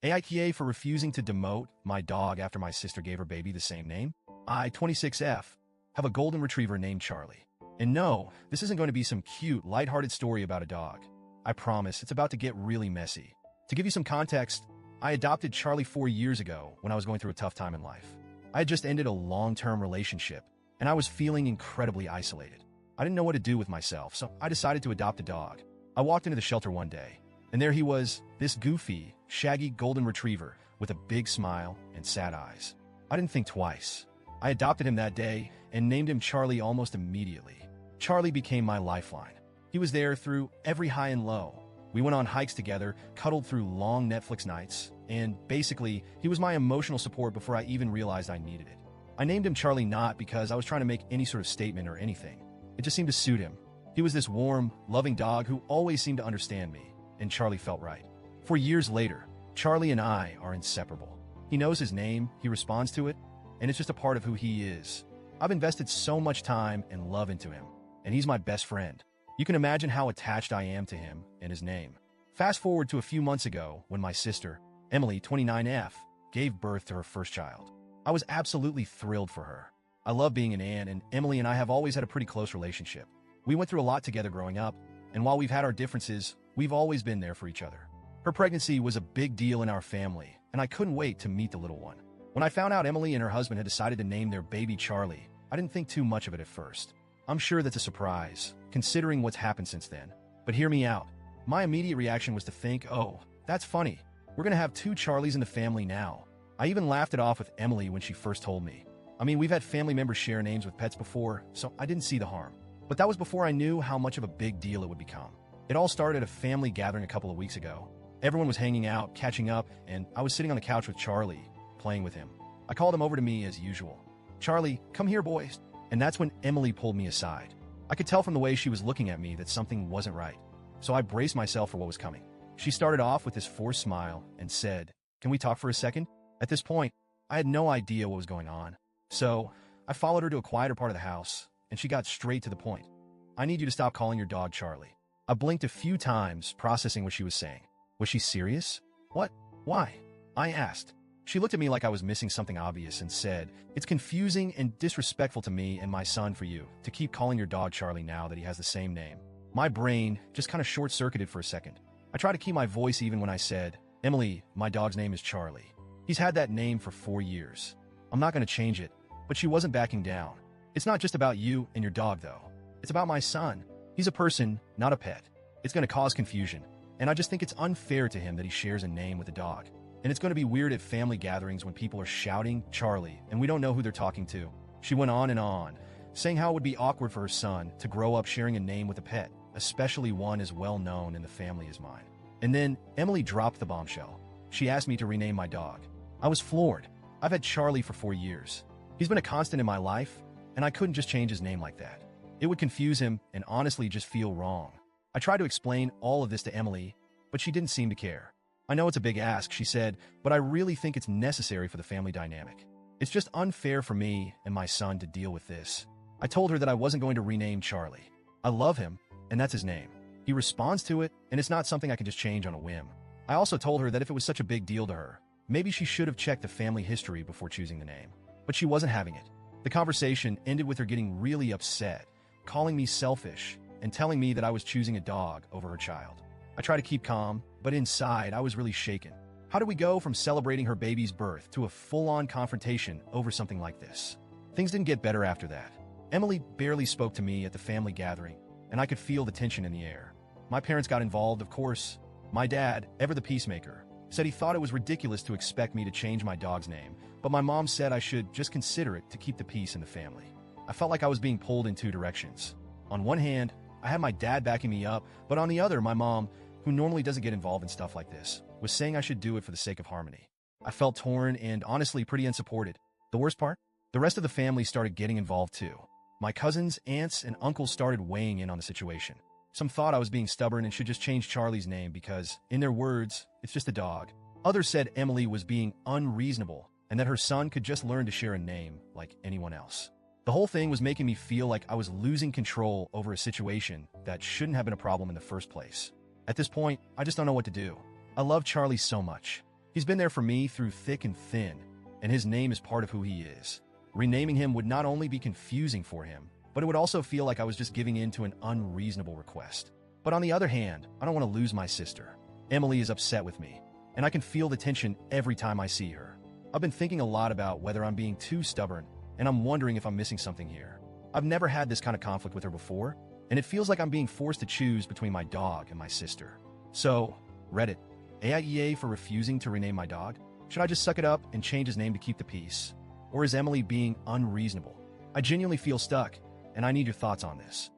AITA for refusing to demote my dog after my sister gave her baby the same name. I, 26F, have a golden retriever named Charlie. And no, this isn't going to be some cute, lighthearted story about a dog. I promise, it's about to get really messy. To give you some context, I adopted Charlie 4 years ago when I was going through a tough time in life. I had just ended a long-term relationship, and I was feeling incredibly isolated. I didn't know what to do with myself, so I decided to adopt a dog. I walked into the shelter one day, and there he was, this goofy, shaggy golden retriever with a big smile and sad eyes. I didn't think twice. I adopted him that day and named him Charlie almost immediately. Charlie became my lifeline. He was there through every high and low. We went on hikes together, cuddled through long Netflix nights, and basically, he was my emotional support before I even realized I needed it. I named him Charlie not because I was trying to make any sort of statement or anything. It just seemed to suit him. He was this warm, loving dog who always seemed to understand me, and Charlie felt right. 4 years later, Charlie and I are inseparable. He knows his name, he responds to it, and it's just a part of who he is. I've invested so much time and love into him, and he's my best friend. You can imagine how attached I am to him and his name. Fast forward to a few months ago when my sister, Emily, 29F, gave birth to her first child. I was absolutely thrilled for her. I love being an aunt, and Emily and I have always had a pretty close relationship. We went through a lot together growing up, and while we've had our differences, we've always been there for each other. Her pregnancy was a big deal in our family, and I couldn't wait to meet the little one. When I found out Emily and her husband had decided to name their baby Charlie, I didn't think too much of it at first. I'm sure that's a surprise, considering what's happened since then. But hear me out. My immediate reaction was to think, oh, that's funny. We're gonna have 2 Charlies in the family now. I even laughed it off with Emily when she first told me. I mean, we've had family members share names with pets before, so I didn't see the harm. But that was before I knew how much of a big deal it would become. It all started at a family gathering a couple of weeks ago. Everyone was hanging out, catching up, and I was sitting on the couch with Charlie, playing with him. I called him over to me as usual. Charlie, come here, boys. And that's when Emily pulled me aside. I could tell from the way she was looking at me that something wasn't right. So I braced myself for what was coming. She started off with this forced smile and said, "Can we talk for a second?" At this point, I had no idea what was going on. So I followed her to a quieter part of the house, and she got straight to the point. "I need you to stop calling your dog Charlie." I blinked a few times, processing what she was saying. Was she serious? What? Why? I asked. She looked at me like I was missing something obvious and said, "It's confusing and disrespectful to me and my son for you to keep calling your dog Charlie now that he has the same name." My brain just kind of short-circuited for a second. I tried to keep my voice even when I said, "Emily, my dog's name is Charlie. He's had that name for 4 years. I'm not going to change it." But she wasn't backing down. "It's not just about you and your dog, though. It's about my son. He's a person, not a pet. It's going to cause confusion, and I just think it's unfair to him that he shares a name with a dog. And it's going to be weird at family gatherings when people are shouting Charlie and we don't know who they're talking to." She went on, saying how it would be awkward for her son to grow up sharing a name with a pet, especially one as well known in the family as mine. And then Emily dropped the bombshell. She asked me to rename my dog. I was floored. I've had Charlie for 4 years. He's been a constant in my life, and I couldn't just change his name like that. It would confuse him and honestly just feel wrong. I tried to explain all of this to Emily, but she didn't seem to care. "I know it's a big ask," she said, "but I really think it's necessary for the family dynamic. It's just unfair for me and my son to deal with this." I told her that I wasn't going to rename Charlie. I love him, and that's his name. He responds to it, and it's not something I can just change on a whim. I also told her that if it was such a big deal to her, maybe she should have checked the family history before choosing the name. But she wasn't having it. The conversation ended with her getting really upset, calling me selfish, and telling me that I was choosing a dog over her child. I tried to keep calm, but inside I was really shaken. How do we go from celebrating her baby's birth to a full-on confrontation over something like this? Things didn't get better after that. Emily barely spoke to me at the family gathering, and I could feel the tension in the air. My parents got involved, of course. My dad, ever the peacemaker, said he thought it was ridiculous to expect me to change my dog's name, but my mom said I should just consider it to keep the peace in the family. I felt like I was being pulled in 2 directions. On one hand, I had my dad backing me up, but on the other, my mom, who normally doesn't get involved in stuff like this, was saying I should do it for the sake of harmony. I felt torn and honestly pretty unsupported. The worst part? The rest of the family started getting involved too. My cousins, aunts, and uncles started weighing in on the situation. Some thought I was being stubborn and should just change Charlie's name because, in their words, it's just a dog. Others said Emily was being unreasonable and that her son could just learn to share a name like anyone else. The whole thing was making me feel like I was losing control over a situation that shouldn't have been a problem in the first place. At this point, I just don't know what to do. I love Charlie so much. He's been there for me through thick and thin, and his name is part of who he is. Renaming him would not only be confusing for him, but it would also feel like I was just giving in to an unreasonable request. But on the other hand, I don't want to lose my sister. Emily is upset with me, and I can feel the tension every time I see her. I've been thinking a lot about whether I'm being too stubborn, and I'm wondering if I'm missing something here. I've never had this kind of conflict with her before, and it feels like I'm being forced to choose between my dog and my sister. So, Reddit, AITA for refusing to rename my dog? Should I just suck it up and change his name to keep the peace? Or is Emily being unreasonable? I genuinely feel stuck, and I need your thoughts on this.